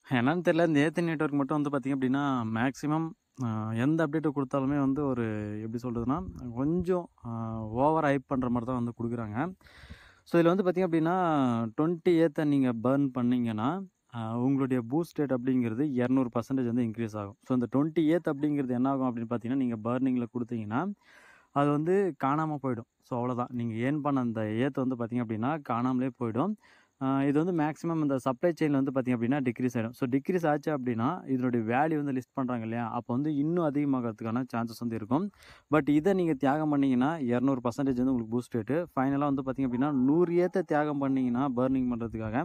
என்னன்னு தெரியல. இந்த ஏர்டெல் நெட்வொர்க் மட்டும் வந்து பார்த்திங்க அப்படின்னா, மேக்ஸிமம் எந்த அப்டேட்டு குடுத்தாலுமே வந்து ஒரு எப்படி சொல்றதுன்னா, கொஞ்சம் ஓவர் ஹைப் பண்ற மாரி தான் வந்து குடுக்குறாங்க. ஸோ, இதில வந்து பார்த்திங்க அப்படின்னா, 28த் நீங்க பர்ன் பண்ணீங்கன்னா, உங்களுடைய பூஸ்ட் ரேட் அப்படிங்கிறது 200% வந்து இன்க்ரீஸ் ஆகும். ஸோ, இந்த 28த் அப்படிங்கிறது என்ன ஆகும் அப்படின்னு பார்த்தீங்கன்னா, நீங்க பர்னிங்கில குடுத்தீங்கன்னா, அது வந்து காணாம போயிடும். ஸோ, அவ்வளோதான். நீங்க ஏர்ன் பண்ண அந்த ஏத் வந்து பார்த்தீங்க அப்படின்னா, காணாமலே போயிடும். இது வந்து மேக்ஸிமம் இந்த சப்ளை செயின்ல வந்து பார்த்தீங்க அப்படின்னா, டிக்ரீஸ் ஆயிடும். ஸோ, டிக்ரீஸ் ஆச்சு அப்படின்னா, இதனுடைய வேல்யூ வந்து லிஸ்ட் பண்றாங்க இல்லையா? அப்போ வந்து இன்னும் அதிகமாகறதுக்கான சான்சஸ் வந்து இருக்கும். பட் இத நீங்க தியாகம் பண்ணீங்கன்னா, 200% வந்து உங்களுக்கு பூஸ்ட் ரேட்டு. ஃபைனலா வந்து பார்த்தீங்க அப்படின்னா, 100 ஏத்த தியாகம் பண்ணீங்கன்னா, பர்னிங் பண்றதுக்காக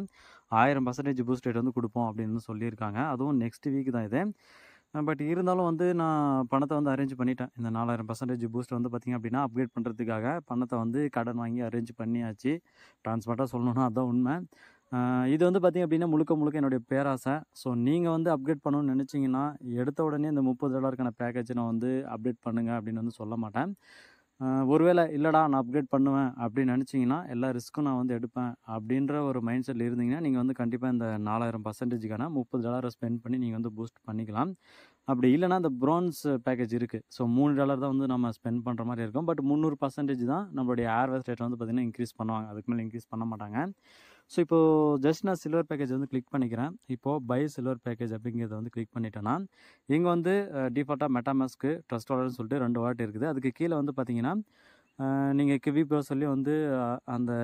1000% பூஸ்ட் ரேட் வந்து குடுப்போம் அப்படின்னு சொல்லியிருக்காங்க. அதுவும் நெக்ஸ்ட் வீக் தான் இது. பட் இருந்தாலும் வந்து நான் பணத்த வந்து அரேஞ்ச் பண்ணிட்டேன். இந்த 4000% பூஸ்ட் வந்து பார்த்தீங்க அப்படின்னா, அப்கிரேட் பண்றதுக்காக பணத்த வந்து கடன் வாங்கி அரேஞ்ச் பண்ணியாச்சு. ட்ரான்ஸ்பரண்ட்டா சொல்லணும்னா அதான் உண்ம. இது வந்து பார்த்தீங்க அப்படின்னா, முழுக்க முழுக்க என்னுடைய பேராசை. ஸோ, நீங்க வந்து அப்கிரேட் பண்ணணும்னு நெனச்சீங்கன்னா, எடுத்த உடனே இந்த $30க்கான பேக்கேஜ நான் வந்து அப்டேட் பண்ணுங்க அப்படின்னு வந்து சொல்ல மாட்டேன். ஒருவேள இல்லடா நான் அப்கிரேட் பண்ணுவேன் அப்படின்னு நெனச்சீங்கன்னா, எல்லா ரிஸ்க்கும் நான் வந்து எடுப்பேன் அப்படின்ற ஒரு மைண்ட் செட்ல இருந்தீங்கன்னா, நீங்க வந்து கண்டிப்பா இந்த 4000%க்கான $30 ஸ்பெண்ட் பண்ணி நீங்க வந்து பூஸ்ட் பண்ணிக்கலாம். அப்படி இல்லன்னா, இந்த பிரான்ஸ் பேக்கேஜ் இருக்கு. ஸோ, $3 தான் வந்து நம்ம ஸ்பெண்ட் பண்ற மாரி இருக்கும். பட் 300% தான் நம்மளுடைய ஏர்வேஸ் ரேட்ட வந்து பார்த்தீங்கன்னா, இன்க்ரீஸ் பண்ணுவாங்க. அதுக்கு மேல இன்க்ரீஸ் பண்ண மாட்டாங்க. ஸோ, இப்போ ஜஸ்ட் நான் சில்வர் பேக்கேஜ் வந்து கிளிக் பண்ணிக்கிறேன். இப்போ பை சில்வர் பேக்கேஜ் அப்படிங்கிறத வந்து கிளிக் பண்ணிட்டேன்னா, இங்க வந்து டிஃபால்ட்டா மெட்டாமாஸ்க், ட்ரஸ்ட் வாலெட்னு சொல்லிட்டு 2 வாலெட் இருக்குது. அதுக்கு கீழ வந்து பார்த்தீங்கன்னா, நீங்க கிவி ப்ரௌசர்லயே வந்து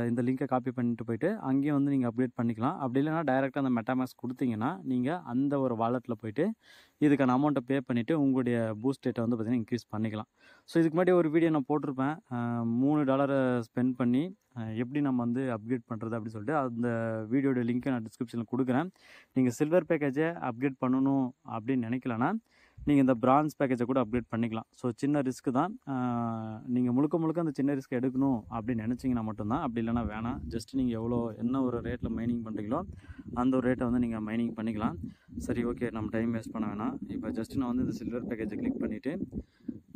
இந்த லிங்க காப்பி பண்ணிட்டு போயிட்டு, அங்கேயும் வந்து நீங்க அப்டேட் பண்ணிக்கலாம். அப்படி இல்லன்னா டைரக்ட்டா அந்த மெட்டாமாஸ்க் குடுத்தீங்கன்னா, நீங்க அந்த ஒரு வாலெட்ல போயிட்டு, இதுக்கான அமௌண்ட்ட பே பண்ணிட்டு, உங்களுடைய பூஸ்ட் ரேட்ட வந்து பார்த்தீங்கன்னா, இன்க்ரீஸ் பண்ணிக்கலாம். ஸோ, இதுக்கு முன்னாடி ஒரு வீடியோ நான் போட்டிருப்பேன். $3 ஸ்பெண்ட் பண்ணி, எப்படி நம்ம வந்து அப்கிரேட் பண்றது அப்படின்னு சொல்லிட்டு, அந்த வீடியோட லிங்க்க நான் டிஸ்கிரிப்ஷன்ல குடுக்குறேன். நீங்க சில்வர் பேக்கேஜ அப்கிரேட் பண்ணணும் அப்படின்னு நெனைக்கலன்னா, நீங்க இந்த பிரான்ஸ் பேக்கேஜ கூட அப்கிரேட் பண்ணிக்கலாம். ஸோ, சின்ன ரிஸ்க் தான். நீங்க முழுக்க முழுக்க அந்த சின்ன ரிஸ்க் எடுக்கணும் அப்படின்னு நெனச்சீங்கன்னா மட்டும் தான். அப்படி இல்லன்னா வேணாம். ஜஸ்ட் நீங்க என்ன ஒரு ரேட்ல மைனிங் பண்றீங்களோ, அந்த ஒரு ரேட்ட வந்து நீங்க மைனிங் பண்ணிக்கலாம். சரி, ஓகே. நம்ம டைம் வேஸ்ட் பண்ண வேணாம். இப்போ ஜஸ்ட் நான் வந்து இந்த சில்வர் பேக்கேஜ கிளிக் பண்ணிட்டு,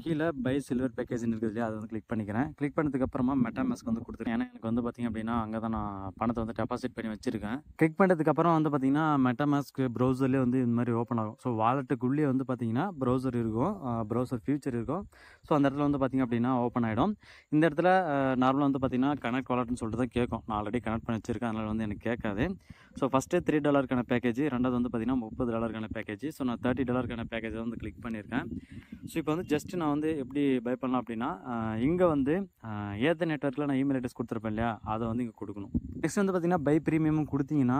கீழ பை சில்வர் பேக்கேஜ்ன்னு இருக்குது இல்லையா? அத வந்து கிளிக் பண்ணிக்கிறேன். கிளிக் பண்ணதுக்கு அப்புறமா மெட்டாமாஸ்க் வந்து குடுத்துருக்கேன். ஏன்னா, எனக்கு வந்து பார்த்தீங்க அப்படின்னா, அங்க தான் நான் பணத்த வந்து டெபாசிட் பண்ணி வச்சிருக்கேன். கிளிக் பண்ணதுக்கு அப்புறம் வந்து பார்த்தீங்கன்னா, மெட்டாமாஸ்க் ப்ரௌசர்லயே வந்து இந்த மாரி ஓப்பன் ஆகும். ஸோ, வாலெட்டுக்குள்ளேயே வந்து பார்த்தீங்கன்னா, ப்ரௌசர் இருக்கும். ப்ரௌசர் ஃபியூச்சர் இருக்கும். ஸோ, அந்த இடத்துல வந்து பார்த்தீங்க அப்படின்னா, ஓப்பன் ஆயிடும். இந்த இடத்துல நார்மலா வந்து பார்த்தீங்கன்னா, கனெக்ட் வாலெட்ன்னு சொல்லிட்டு தான் கேட்கும். நான் ஆல்ரெடி கனெக்ட் பண்ணி வச்சிருக்கேன். அதனால வந்து எனக்கு கேட்காது. ஸோ, ஃபர்ஸ்ட்டு $3க்கான பேக்கேஜ், 2வது வந்து பார்த்தீங்கன்னா, $30க்கான பேக்கேஜ். ஸோ, நான் $30க்கான பேக்கேஜ வந்து கிளிக் பண்ணியிருக்கேன். ஸோ, இப்போ வந்து ஜஸ்ட் நான் வந்து எப்படி பை பண்ணலாம் அப்படின்னா, இங்க வந்து ஏர்டெல் நெட்வொர்க்ல நான் இமெயில் அட்ரஸ் குடுத்துருப்பேன் இல்லையா? அத வந்து இங்க குடுக்கணும். நெக்ஸ்ட் வந்து பார்த்தீங்கன்னா, பை பிரீமியம் குடுத்தீங்கன்னா,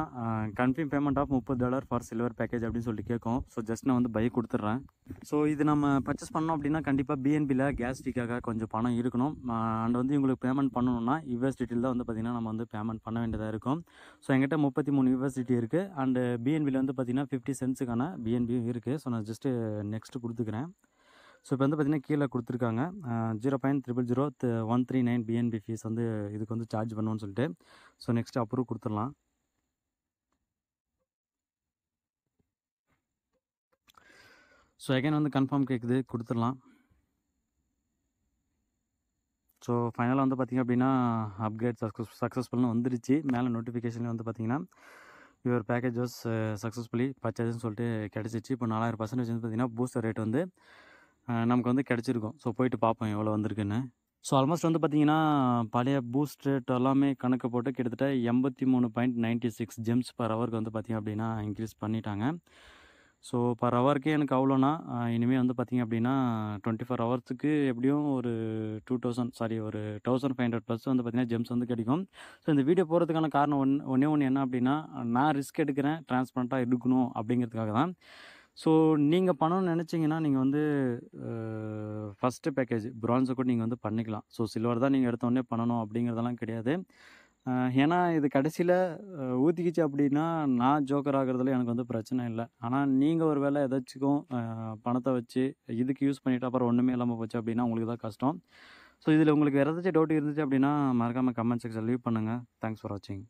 confirm payment of $30 for silver package அப்படின்னு சொல்லிட்டு கேட்கும். ஸோ, ஜஸ்ட் நான் வந்து பை குடுத்துடுறேன். ஸோ, இது நம்ம பர்ச்சேஸ் பண்ணோம் அப்படின்னா, கண்டிப்பா பிஎன்பில கேஸ் ஃபீக்காக கொஞ்சம் பணம் இருக்கணும். அண்ட் வந்து இவங்களுக்கு பேமெண்ட் பண்ணணும்னா, யுஎஸ்டிடில தான் வந்து பார்த்தீங்கன்னா, நம்ம வந்து பேமெண்ட் பண்ண வேண்டியதா இருக்கும். ஸோ, என்கிட்ட 33 யுஎஸ்டிடி இருக்கு. அண்ட் பிஎன்பில வந்து பார்த்தீங்கன்னா, 50 சென்ட்ஸுக்கான பிஎன்பியும் இருக்கு. ஸோ, நான் ஜஸ்ட் நெக்ஸ்ட் குடுத்துக்கிறேன். ஸோ, இப்போ வந்து பார்த்தீங்கன்னா, கீழ குடுத்துருக்காங்க. 0.0000139 பிஎன்பி ஃபீஸ் வந்து இதுக்கு வந்து சார்ஜ் பண்ணுவோம்னு சொல்லிட்டு. ஸோ, நெக்ஸ்ட் அப்ரூவ் குடுத்துடலாம். ஸோ, அகைன் வந்து கன்ஃபார்ம் கேட்குது. குடுத்துடலாம். ஸோ, ஃபைனலா வந்து பார்த்தீங்க அப்படின்னா, அப்கிரேட் சக்ஸஸ்ஃபுல்னு வந்துருச்சு. மேல நோட்டிஃபிகேஷன்ல வந்து பார்த்தீங்கன்னா, யுவர் பேக்கேஜ் வாஸ் சக்ஸஸ்ஃபுல்லி பர்ச்சேஸ்ன்னு சொல்லிட்டு கிடைச்சிச்சு. இப்போ 4000% வந்து பார்த்தீங்கன்னா, பூஸ்டர் ரேட் வந்து நமக்கு வந்து கிடைச்சிருக்கும். ஸோ, போயிட்டு பார்ப்போம் எவ்வளோ வந்திருக்குன்னு. ஸோ, ஆல்மோஸ்ட் வந்து பார்த்தீங்கன்னா, பழைய பூஸ்ட் ரேட் எல்லாமே கணக்கு போட்டு கிட்டத்தட்ட 83.96 ஜெம்ஸ் பர் ஹவருக்கு வந்து பார்த்தீங்க அப்படின்னா, இன்க்ரீஸ் பண்ணிட்டாங்க. ஸோ, பர் ஹவருக்கே எனக்கு அவ்வளோனா, இனிமே வந்து பார்த்தீங்க அப்படின்னா, 24 ஹவர்ஸுக்கு எப்படியும் ஒரு 1500 ப்ளஸ் வந்து பார்த்தீங்கன்னா, ஜெம்ஸ் வந்து கிடைக்கும். ஸோ, இந்த வீடியோ போடுறதுக்கான காரணம் ஒண்ணே ஒண்ணு என்ன அப்படின்னா, நான் ரிஸ்க் எடுக்கிறேன், டிரான்ஸ்பரண்ட்டா எடுக்கணும் அப்படிங்கிறதுக்காக தான். ஸோ, நீங்க பண்ணணும்னு நெனச்சீங்கன்னா, நீங்க வந்து ஃபர்ஸ்ட்டு பேக்கேஜ் பிரான்ஸ கூட நீங்க வந்து பண்ணிக்கலாம். ஸோ, சில்வர் தான் நீங்க எடுத்த உடனே பண்ணணும் அப்படிங்கிறதெல்லாம் கிடையாது. ஏன்னா இது கடைசியில ஊத்திக்கிச்சு அப்படின்னா, நான் ஜோக்கர் ஆகுறதுல எனக்கு வந்து பிரச்சனை இல்ல. ஆனா, நீங்க ஒரு வேள ஏதாச்சுக்கும் பணத்த வச்சு இதுக்கு யூஸ் பண்ணிட்டு அப்புறம் ஒண்ணுமே இல்லாம போச்சு அப்படின்னா, உங்களுக்கு தான் கஷ்டம். ஸோ, இதில உங்களுக்கு வேற ஏதாச்சும் டவுட் இருந்துச்சு அப்படின்னா, மறக்காம கமெண்ட் செக்ஷன்ல லீவ் பண்ணுங்க. தேங்க்ஸ் ஃபார் வாட்சிங்.